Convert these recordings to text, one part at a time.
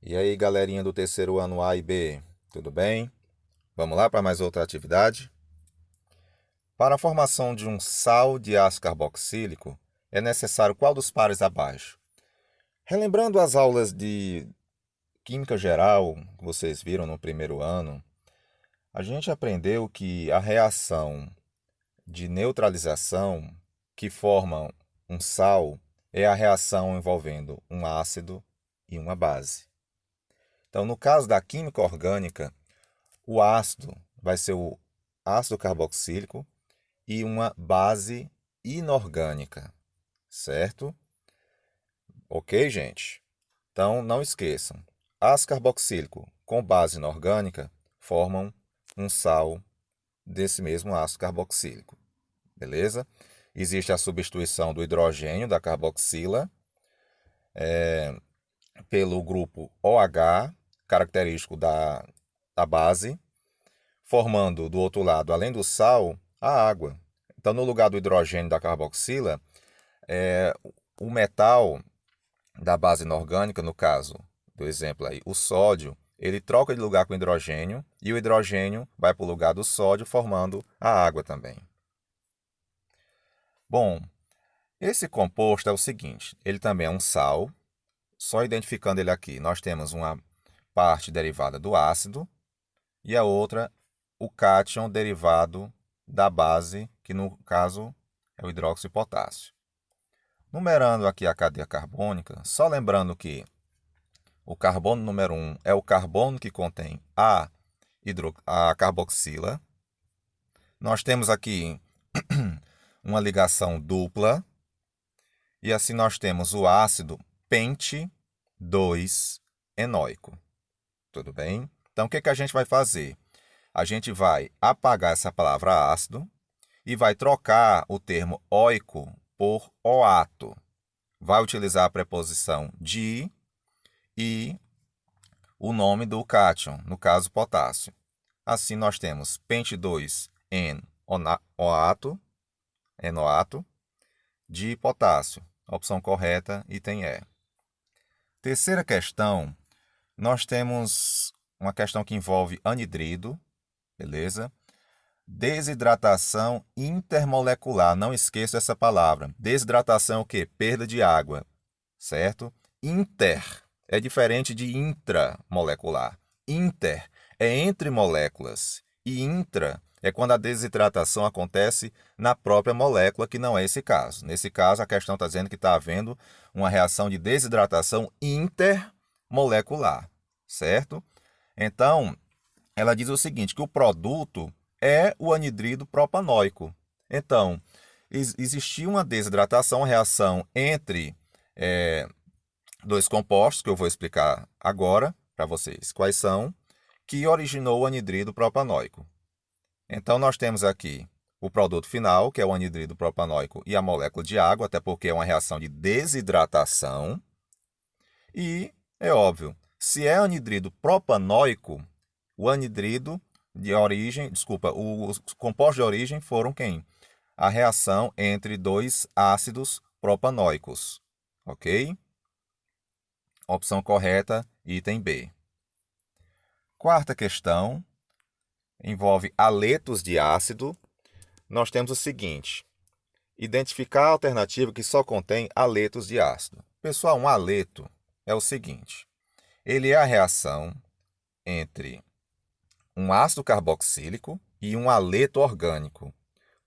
E aí, galerinha do terceiro ano A e B, tudo bem? Vamos lá para mais outra atividade? Para a formação de um sal de ácido carboxílico, é necessário qual dos pares abaixo? Relembrando as aulas de Química Geral que vocês viram no primeiro ano, a gente aprendeu que a reação de neutralização que forma um sal é a reação envolvendo um ácido e uma base. Então, no caso da química orgânica, o ácido vai ser o ácido carboxílico e uma base inorgânica, certo? Ok, gente? Então, não esqueçam. Ácido carboxílico com base inorgânica formam um sal desse mesmo ácido carboxílico, beleza? Existe a substituição do hidrogênio da carboxila pelo grupo OH, característico da base, formando do outro lado, além do sal, a água. Então, no lugar do hidrogênio da carboxila, o metal da base inorgânica, no caso do exemplo aí, o sódio, ele troca de lugar com o hidrogênio e o hidrogênio vai para o lugar do sódio, formando a água também. Bom, esse composto é o seguinte, ele também é um sal, só identificando ele aqui, nós temos uma parte derivada do ácido e a outra, o cátion derivado da base, que no caso é o hidróxido de potássio. Numerando aqui a cadeia carbônica, só lembrando que o carbono número 1 é o carbono que contém a carboxila. Nós temos aqui uma ligação dupla, e assim nós temos o ácido pente 2 enóico. Tudo bem? Então, o que a gente vai fazer? A gente vai apagar essa palavra ácido e vai trocar o termo oico por oato. Vai utilizar a preposição de e o nome do cátion, no caso potássio. Assim nós temos pente 2 en oato, enoato, de potássio. A opção correta, item E. Terceira questão, nós temos uma questão que envolve anidrido, beleza? Desidratação intermolecular, não esqueça essa palavra. Desidratação é o quê? Perda de água, certo? Inter é diferente de intramolecular. Inter é entre moléculas e intra é quando a desidratação acontece na própria molécula, que não é esse caso. Nesse caso, a questão está dizendo que está havendo uma reação de desidratação intermolecular, certo? Então, ela diz o seguinte, que o produto é o anidrido propanóico. Então, existia uma desidratação, uma reação entre dois compostos, que eu vou explicar agora para vocês quais são, que originou o anidrido propanóico. Então, nós temos aqui o produto final, que é o anidrido propanóico e a molécula de água, até porque é uma reação de desidratação. E, é óbvio, se é anidrido propanóico, o anidrido de origem, desculpa, os compostos de origem foram quem? A reação entre dois ácidos propanóicos, ok? Opção correta, item B. Quarta questão, envolve haletos de ácido. Nós temos o seguinte, identificar a alternativa que só contém haletos de ácido. Pessoal, um haleto é o seguinte, ele é a reação entre um ácido carboxílico e um haleto orgânico.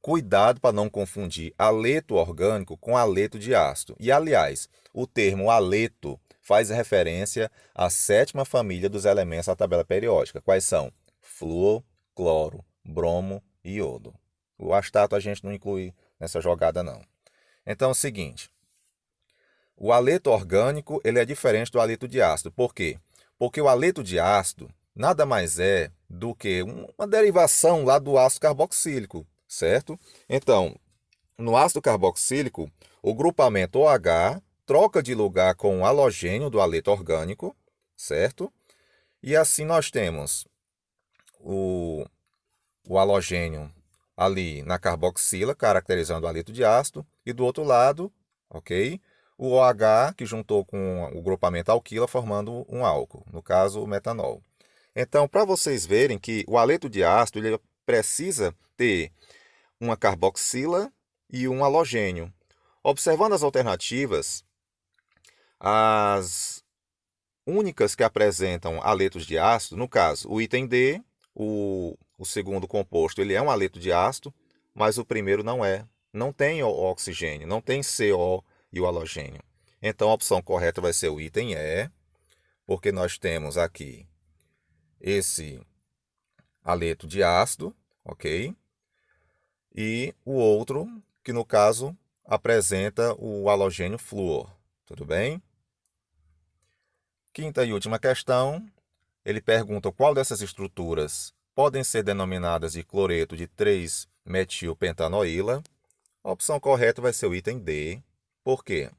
Cuidado para não confundir haleto orgânico com haleto de ácido. E, aliás, o termo haleto faz referência à sétima família dos elementos da tabela periódica. Quais são? Flúor, cloro, bromo e iodo. O astato a gente não inclui nessa jogada, não. Então é o seguinte, o haleto orgânico ele é diferente do haleto de ácido. Por quê? Porque o haleto de ácido nada mais é do que uma derivação lá do ácido carboxílico, certo? Então, no ácido carboxílico, o grupamento OH troca de lugar com o halogênio do haleto orgânico, certo? E assim nós temos o halogênio ali na carboxila, caracterizando o haleto de ácido, e do outro lado, ok? o OH que juntou com o grupamento alquila formando um álcool, no caso o metanol. Então, para vocês verem que o haleto de ácido ele precisa ter uma carboxila e um halogênio. Observando as alternativas, as únicas que apresentam haletos de ácido, no caso, o item D, o segundo composto, ele é um haleto de ácido, mas o primeiro não é. Não tem o oxigênio, não tem CO e o halogênio. Então a opção correta vai ser o item E, porque nós temos aqui esse haleto de ácido, ok? E o outro, que no caso apresenta o halogênio flúor, tudo bem? Quinta e última questão, ele pergunta qual dessas estruturas podem ser denominadas de cloreto de 3-metilpentanoíla. A opção correta vai ser o item D. Por quê?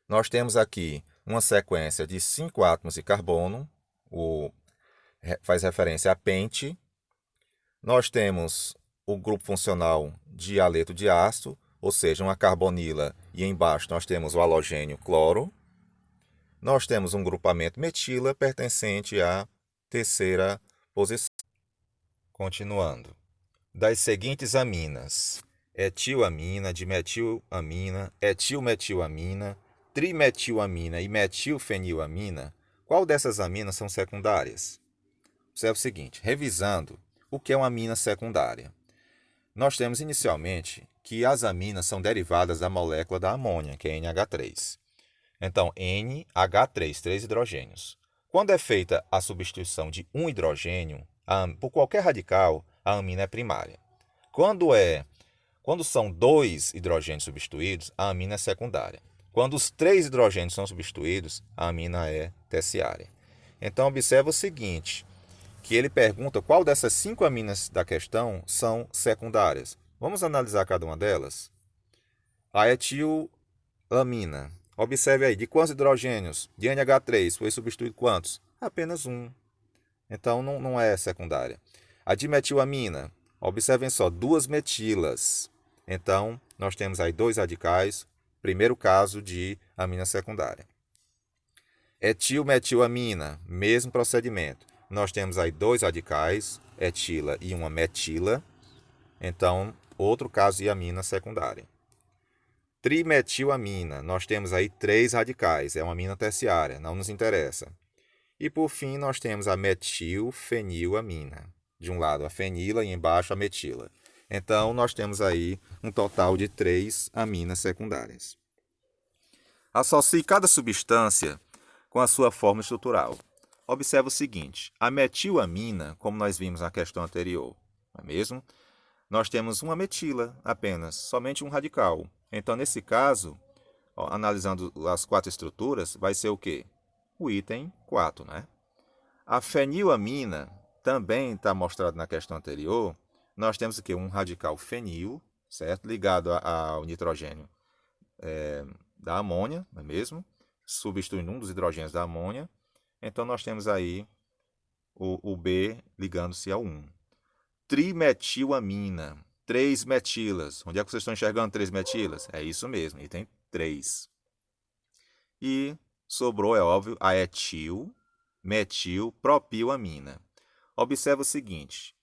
Nós temos aqui uma sequência de 5 átomos de carbono, faz referência a pente. Nós temos o grupo funcional de haleto de ácido, ou seja, uma carbonila, e embaixo nós temos o halogênio cloro. Nós temos um grupamento metila pertencente à terceira posição. Continuando. Das seguintes aminas, etilamina, dimetilamina, etilmetilamina, trimetilamina e metilfenilamina, qual dessas aminas são secundárias? Observe o seguinte, revisando o que é uma amina secundária. Nós temos inicialmente que as aminas são derivadas da molécula da amônia, que é NH3. Então, NH3, 3 hidrogênios. Quando é feita a substituição de um hidrogênio por qualquer radical, a amina é primária. Quando são 2 hidrogênios substituídos, a amina é secundária. Quando os 3 hidrogênios são substituídos, a amina é terciária. Então, observa o seguinte, que ele pergunta qual dessas 5 aminas da questão são secundárias. Vamos analisar cada uma delas? A etilamina. Observe aí, de quantos hidrogênios de NH3 foi substituído quantos? Apenas um. Então, não é secundária. A dimetilamina. Observem só, 2 metilas. Então, nós temos aí 2 radicais. Primeiro caso de amina secundária. Etilmetilamina, mesmo procedimento. Nós temos aí 2 radicais, etila e uma metila. Então, outro caso de amina secundária. Trimetilamina, nós temos aí 3 radicais, é uma amina terciária, não nos interessa. E por fim, nós temos a metilfenilamina. De um lado a fenila e embaixo a metila. Então, nós temos aí um total de 3 aminas secundárias. Associe cada substância com a sua forma estrutural. Observe o seguinte, a metilamina, como nós vimos na questão anterior, não é mesmo? Nós temos uma metila apenas, somente um radical. Então, nesse caso, analisando as 4 estruturas, vai ser o quê? O item 4, né? A fenilamina, também está mostrado na questão anterior, nós temos o quê? Um radical fenil, certo? Ligado ao nitrogênio da amônia, não é mesmo? Substituindo um dos hidrogênios da amônia. Então, nós temos aí o B ligando-se ao 1. Trimetilamina, 3 metilas. Onde é que vocês estão enxergando 3 metilas? É isso mesmo, item 3. E sobrou, é óbvio, a metilpropilamina. Observe o seguinte,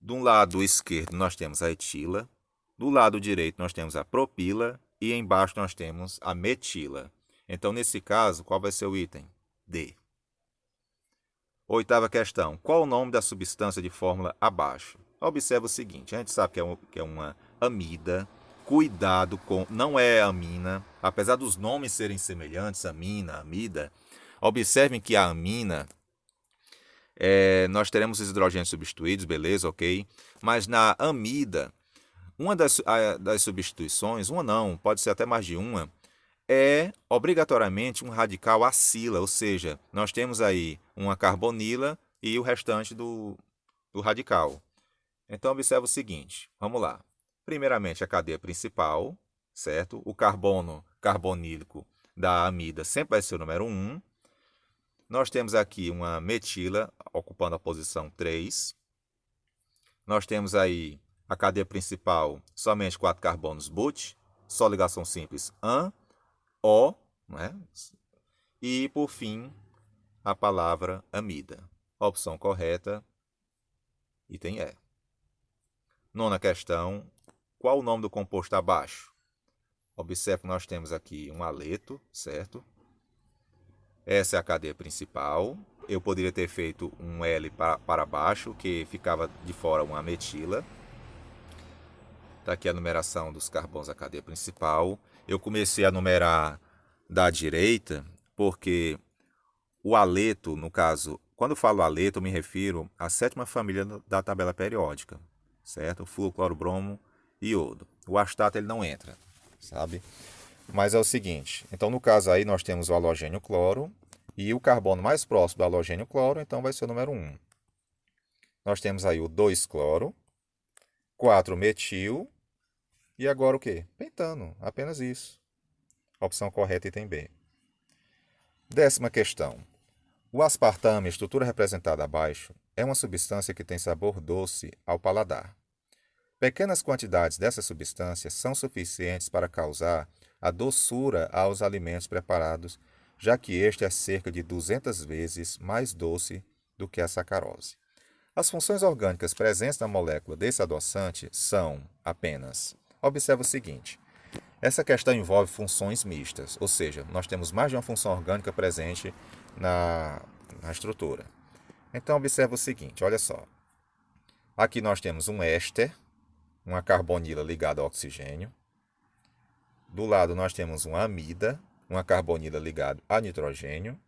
do lado esquerdo nós temos a etila, do lado direito nós temos a propila e embaixo nós temos a metila. Então, nesse caso, qual vai ser o item? D. Oitava questão. Qual o nome da substância de fórmula abaixo? Observe o seguinte, a gente sabe que é uma amida. Cuidado com... Não é amina. Apesar dos nomes serem semelhantes, amina, amida, observem que a amina, nós teremos os hidrogênios substituídos, beleza, ok? Mas na amida, uma das substituições, uma não, pode ser até mais de uma, é obrigatoriamente um radical acila, ou seja, nós temos aí uma carbonila e o restante do radical. Então, observe o seguinte, vamos lá. Primeiramente, a cadeia principal, certo? O carbono carbonílico da amida sempre vai ser o número 1. Nós temos aqui uma metila ocupando a posição 3. Nós temos aí a cadeia principal, somente 4 carbonos but, só ligação simples AN. O, né? E, por fim, a palavra amida. Opção correta, item E. Nona questão, qual o nome do composto abaixo? Observe que nós temos aqui um aleto, certo? Essa é a cadeia principal. Eu poderia ter feito um L para baixo, que ficava de fora uma metila. Está aqui a numeração dos carbonos da cadeia principal. Eu comecei a numerar da direita, porque o aleto, no caso, quando eu falo aleto, eu me refiro à sétima família da tabela periódica, certo? Flúor, cloro, bromo e iodo. O astato ele não entra, sabe? Mas é o seguinte, então no caso aí nós temos o halogênio cloro e o carbono mais próximo do halogênio cloro, então vai ser o número 1. Nós temos aí o 2-cloro, 4-metil e agora o quê? Pentano, apenas isso. Opção correta, item B. 10ª questão. O aspartame, estrutura representada abaixo, é uma substância que tem sabor doce ao paladar. Pequenas quantidades dessa substância são suficientes para causar a doçura aos alimentos preparados, já que este é cerca de 200 vezes mais doce do que a sacarose. As funções orgânicas presentes na molécula desse adoçante são apenas. Observe o seguinte: essa questão envolve funções mistas, ou seja, nós temos mais de uma função orgânica presente na estrutura. Então, observe o seguinte, olha só. Aqui nós temos um éster, uma carbonila ligada ao oxigênio. Do lado nós temos uma amida, uma carbonila ligada a nitrogênio.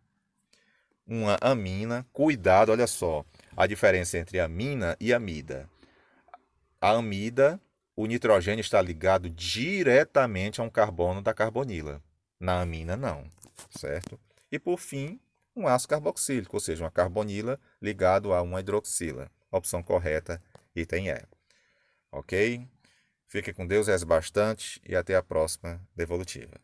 Uma amina, cuidado, olha só, a diferença entre amina e amida. A amida, o nitrogênio está ligado diretamente a um carbono da carbonila. Na amina, não, certo? E por fim, um ácido carboxílico, ou seja, uma carbonila ligado a uma hidroxila. Opção correta, item E. Ok? Fique com Deus, reze bastante e até a próxima devolutiva.